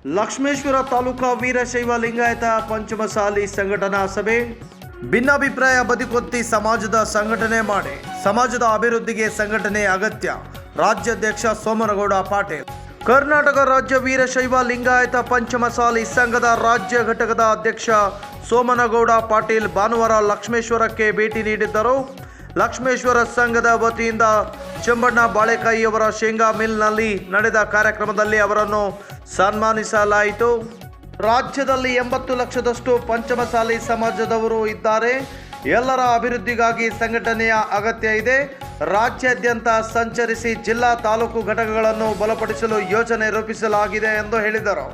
ಲಕ್ಷ್ಮೇಶ್ವರ ತಾಲೂಕಾ ವೀರಶೈವ ಲಿಂಗಾಯತ ಪಂಚಮಸಾಲಿ ಸಂಘಟನಾ ಸಭೆ. ಭಿನ್ನಾಭಿಪ್ರಾಯ ಬದಿಗೊತ್ತಿ ಸಮಾಜದ ಸಂಘಟನೆ ಮಾಡಿ ಸಮಾಜದ ಅಭಿವೃದ್ಧಿಗೆ ಸಂಘಟನೆ ಅಗತ್ಯ. ರಾಜ್ಯಾಧ್ಯಕ್ಷ ಸೋಮನಗೌಡ ಪಾಟೀಲ್. ಕರ್ನಾಟಕ ರಾಜ್ಯ ವೀರಶೈವ ಲಿಂಗಾಯತ ಪಂಚಮಸಾಲಿ ಸಂಘದ ರಾಜ್ಯ ಘಟಕದ ಅಧ್ಯಕ್ಷ ಸೋಮನಗೌಡ ಪಾಟೀಲ್ ಭಾನುವಾರ ಲಕ್ಷ್ಮೇಶ್ವರಕ್ಕೆ ಭೇಟಿ ನೀಡಿದ್ದರು. ಲಕ್ಷ್ಮೇಶ್ವರ ಸಂಘದ ವತಿಯಿಂದ ಚೆಂಬಣ್ಣ ಬಾಳೆಕಾಯಿಯವರ ಶೇಂಗಾ ಮಿಲ್ನಲ್ಲಿ ನಡೆದ ಕಾರ್ಯಕ್ರಮದಲ್ಲಿ ಅವರನ್ನು ಸನ್ಮಾನಿಸಲಾಯಿತು. ರಾಜ್ಯದಲ್ಲಿ 80 ಲಕ್ಷದಷ್ಟು ಪಂಚಮಸಾಲಿ ಸಮಾಜದವರು ಇದ್ದಾರೆ. ಎಲ್ಲರ ಅಭಿವೃದ್ಧಿಗಾಗಿ ಸಂಘಟನೆಯ ಅಗತ್ಯ ಇದೆ. ರಾಜ್ಯಾದ್ಯಂತ ಸಂಚರಿಸಿ ಜಿಲ್ಲಾ ತಾಲೂಕು ಘಟಕಗಳನ್ನು ಬಲಪಡಿಸಲು ಯೋಜನೆ ರೂಪಿಸಲಾಗಿದೆ ಎಂದು ಹೇಳಿದರು.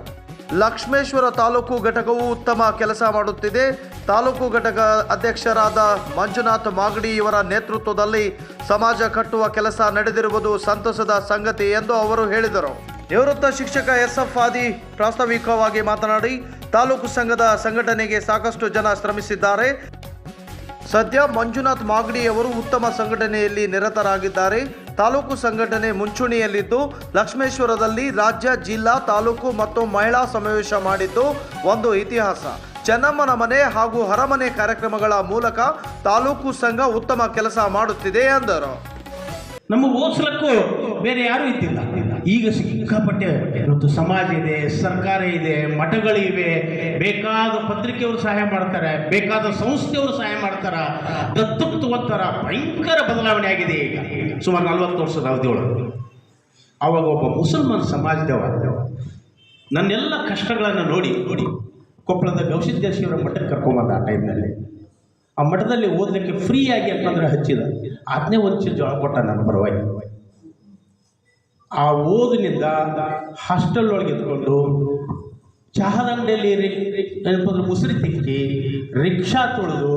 ಲಕ್ಷ್ಮೇಶ್ವರ ತಾಲೂಕು ಘಟಕವು ಉತ್ತಮ ಕೆಲಸ ಮಾಡುತ್ತಿದೆ. ತಾಲೂಕು ಘಟಕ ಅಧ್ಯಕ್ಷರಾದ ಮಂಜುನಾಥ್ ಮಾಗಡಿ ಇವರ ನೇತೃತ್ವದಲ್ಲಿ ಸಮಾಜ ಕಟ್ಟುವ ಕೆಲಸ ನಡೆದಿರುವುದು ಸಂತಸದ ಸಂಗತಿ ಎಂದು ಅವರು ಹೇಳಿದರು. ನಿವೃತ್ತ ಶಿಕ್ಷಕ SF ಆದಿ ಪ್ರಾಸ್ತಾವಿಕವಾಗಿ ಮಾತನಾಡಿ, ತಾಲೂಕು ಸಂಘದ ಸಂಘಟನೆಗೆ ಸಾಕಷ್ಟು ಜನ ಶ್ರಮಿಸಿದ್ದಾರೆ. ಸದ್ಯ ಮಂಜುನಾಥ್ ಮಾಗಡಿ ಅವರು ಉತ್ತಮ ಸಂಘಟನೆಯಲ್ಲಿ ನಿರತರಾಗಿದ್ದಾರೆ. ತಾಲೂಕು ಸಂಘಟನೆ ಮುಂಚೂಣಿಯಲ್ಲಿದ್ದು ಲಕ್ಷ್ಮೇಶ್ವರದಲ್ಲಿ ರಾಜ್ಯ, ಜಿಲ್ಲಾ, ತಾಲೂಕು ಮತ್ತು ಮಹಿಳಾ ಸಮಾವೇಶ ಮಾಡಿದ್ದು ಒಂದು ಇತಿಹಾಸ. ಚೆನ್ನಮ್ಮನ ಮನೆ ಹಾಗೂ ಅರಮನೆ ಕಾರ್ಯಕ್ರಮಗಳ ಮೂಲಕ ತಾಲೂಕು ಸಂಘ ಉತ್ತಮ ಕೆಲಸ ಮಾಡುತ್ತಿದೆ ಎಂದರು. ನಮ್ಮ ಓದಿಸ್ಲಕ್ಕೂ ಬೇರೆ ಯಾರೂ ಇದ್ದಿಲ್ಲ. ಈಗ ಸಿಕ್ಕಾಪಟ್ಟೆ ಇವತ್ತು ಸಮಾಜ ಇದೆ, ಸರ್ಕಾರ ಇದೆ, ಮಠಗಳಿವೆ, ಬೇಕಾದ ಪತ್ರಿಕೆಯವರು ಸಹಾಯ ಮಾಡ್ತಾರೆ, ಬೇಕಾದ ಸಂಸ್ಥೆಯವರು ಸಹಾಯ ಮಾಡ್ತಾರೆ, ದತ್ತಕ್ಕೆ ತಗೋತಾರ. ಭಯಂಕರ ಬದಲಾವಣೆ ಆಗಿದೆ. ಈಗ ಸುಮಾರು 40 ವರ್ಷದ ಅವಧಿಯೊಳಗೆ ಆವಾಗ ಒಬ್ಬ ಮುಸಲ್ಮಾನ್ ಸಮಾಜದವ ನನ್ನೆಲ್ಲ ಕಷ್ಟಗಳನ್ನು ನೋಡಿ ಕೊಪ್ಪಳದ ಗವಿಸಿದ್ದೇಶ್ವರ ಮಠಕ್ಕೆ ಕರ್ಕೊಂಬಂದ. ಆ ಟೈಮ್ನಲ್ಲಿ ಆ ಮಠದಲ್ಲಿ ಓದಲಿಕ್ಕೆ ಫ್ರೀಯಾಗಿ ಅಂತಂದ್ರೆ ಹಚ್ಚಿದ ಅದನ್ನೇ ಒಂದು ಜೋಳ ಕೊಟ್ಟ ನನ್ನ ಪರವಾಗಿ. ಆ ಓದಿನಿಂದ ಹಾಸ್ಟೆಲ್ ಒಳಗೆ ಎತ್ಕೊಂಡು ಚಹಾದ ಅಂಗಡಿಯಲ್ಲಿ ಏನಪ್ಪ ಮುಸುರಿ ತಿಕ್ಕಿ ರಿಕ್ಷಾ ತೊಳೆದು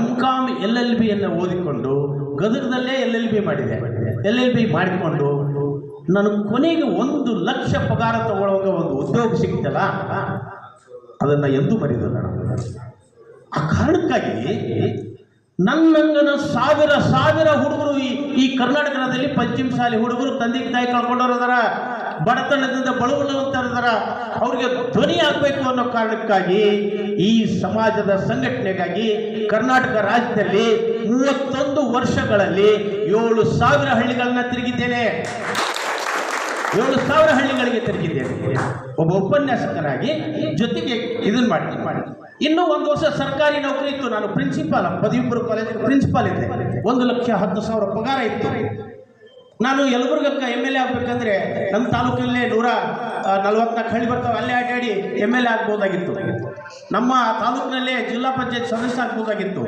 MCom LLB ಓದಿಕೊಂಡು ಗದಗದಲ್ಲೇ LLB ಮಾಡಿದೆ. LLB ಮಾಡಿಕೊಂಡು ನನಗೆ ಕೊನೆಗೆ 1 ಲಕ್ಷ ಪಗಾರ ತಗೊಳ್ಳೋವಾಗ ಒಂದು ಉದ್ಯೋಗ ಸಿಗ್ತಲ್ಲ, ಅದನ್ನು ಎಂದೂ ಮರೆಯೋದಿಲ್ಲ ನಾನು. ಆ ಕಾರಣಕ್ಕಾಗಿ ನನ್ನಂಗನ ಸಾವಿರ ಹುಡುಗರು ಈ ಕರ್ನಾಟಕದಲ್ಲಿ ಪಂಚಮಸಾಲಿ ಹುಡುಗರು ತಂದೆ ತಾಯಿ ಕಳ್ಕೊಂಡವ್ರು ಅದಾರ, ಬಡತನದಿಂದ ಬಳಲುವಂತರದಾರ. ಅವ್ರಿಗೆ ಧ್ವನಿ ಆಗಬೇಕು ಅನ್ನೋ ಕಾರಣಕ್ಕಾಗಿ ಈ ಸಮಾಜದ ಸಂಘಟನೆಗಾಗಿ ಕರ್ನಾಟಕ ರಾಜ್ಯದಲ್ಲಿ 31 ವರ್ಷಗಳಲ್ಲಿ 7,000 ಹಳ್ಳಿಗಳನ್ನ ತಿರುಗಿದ್ದೇನೆ. 7,000 ಹಳ್ಳಿಗಳಿಗೆ ತಿರುಗಿದ್ದೇನೆ ಒಬ್ಬ ಉಪನ್ಯಾಸಕನಾಗಿ. ಜೊತೆಗೆ ಇದನ್ನು ಮಾಡಿ ಇನ್ನೂ 1 ವರ್ಷ ಸರ್ಕಾರಿ ನೌಕರಿ ಇತ್ತು. ನಾನು ಪ್ರಿನ್ಸಿಪಾಲ್, ಪದವಿಪೂರ್ವ ಕಾಲೇಜ್ ಪ್ರಿನ್ಸಿಪಾಲ್ ಇದ್ದೆ. 1,10,000 ಪಗಾರ ಇತ್ತು. ನಾನು ಯಲಬುರ್ಗಕ್ಕೆ MLA ಆಗಬೇಕಂದ್ರೆ ನಮ್ಮ ತಾಲೂಕಿನಲ್ಲೇ 144 ಹಳ್ಳಿ ಬರ್ತಾವೆ, ಅಲ್ಲೇ ಅಡ್ಡಾಡಿ MLA ಆಗ್ಬೋದಾಗಿತ್ತು. ನಮ್ಮ ತಾಲೂಕಿನಲ್ಲೇ ಜಿಲ್ಲಾ ಪಂಚಾಯತ್ ಸದಸ್ಯ ಆಗ್ಬೋದಾಗಿತ್ತು.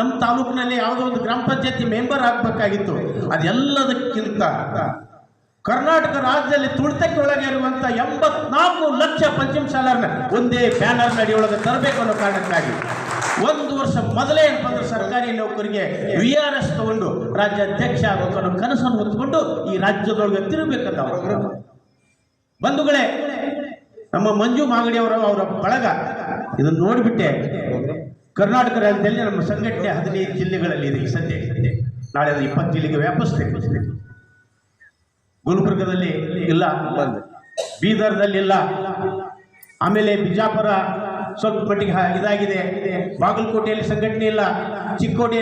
ನಮ್ಮ ತಾಲೂಕಿನಲ್ಲಿ ಯಾವುದೋ ಒಂದು ಗ್ರಾಮ ಪಂಚಾಯತಿ ಮೆಂಬರ್ ಆಗಬೇಕಾಗಿತ್ತು. ಅದೆಲ್ಲದಕ್ಕಿಂತ ಕರ್ನಾಟಕ ರಾಜ್ಯದಲ್ಲಿ ತುಳಿತಕ್ಕೆ ಒಳಗೆ ಇರುವಂಥ 84 ಲಕ್ಷ ಪಂಚಮಸಾಲರನ್ನ ಒಂದೇ ಬ್ಯಾನರ್ ನಡಿಯೊಳಗೆ ತರಬೇಕು ಅನ್ನೋ ಕಾರಣಕ್ಕಾಗಿ 1 ವರ್ಷ ಮೊದಲೇ ಏನಪ್ಪಂದ್ರೆ ಸರ್ಕಾರಿ ನೌಕರಿಗೆ VRS ತಗೊಂಡು ರಾಜ್ಯಾಧ್ಯಕ್ಷ ಆಗಬೇಕು ಅನ್ನೋ ಕನಸನ್ನು ಹೊತ್ಕೊಂಡು ಈ ರಾಜ್ಯದೊಳಗೆ ತಿರುಗಬೇಕಂತ ಬಂಧುಗಳೇ. ನಮ್ಮ ಮಂಜು ಮಾಗಡಿ ಅವರ ಬಳಗ ಇದನ್ನು ನೋಡಿಬಿಟ್ಟೆ. ಕರ್ನಾಟಕ ರಾಜ್ಯದಲ್ಲಿ ನಮ್ಮ ಸಂಘಟನೆ 15 ಜಿಲ್ಲೆಗಳಲ್ಲಿ ಇದೆ. ಈ ಸದ್ಯ ನಾಳೆ ಅದು 20 ಜಿಲ್ಲೆಗೆ ವ್ಯಾಪಿಸ್ತೇವೆ. ಗುಲ್ಬರ್ಗದಲ್ಲಿ ಇಲ್ಲ, ಬೀದರ್ದಲ್ಲಿ ಇಲ್ಲ, ಆಮೇಲೆ ಬಿಜಾಪುರ ಸ್ವಲ್ಪ ಮಟ್ಟಿಗೆ ಇದಾಗಿದೆ, ಬಾಗಲಕೋಟೆಯಲ್ಲಿ ಸಂಘಟನೆ ಇಲ್ಲ, ಚಿಕ್ಕೋಡಿಯಲ್ಲಿ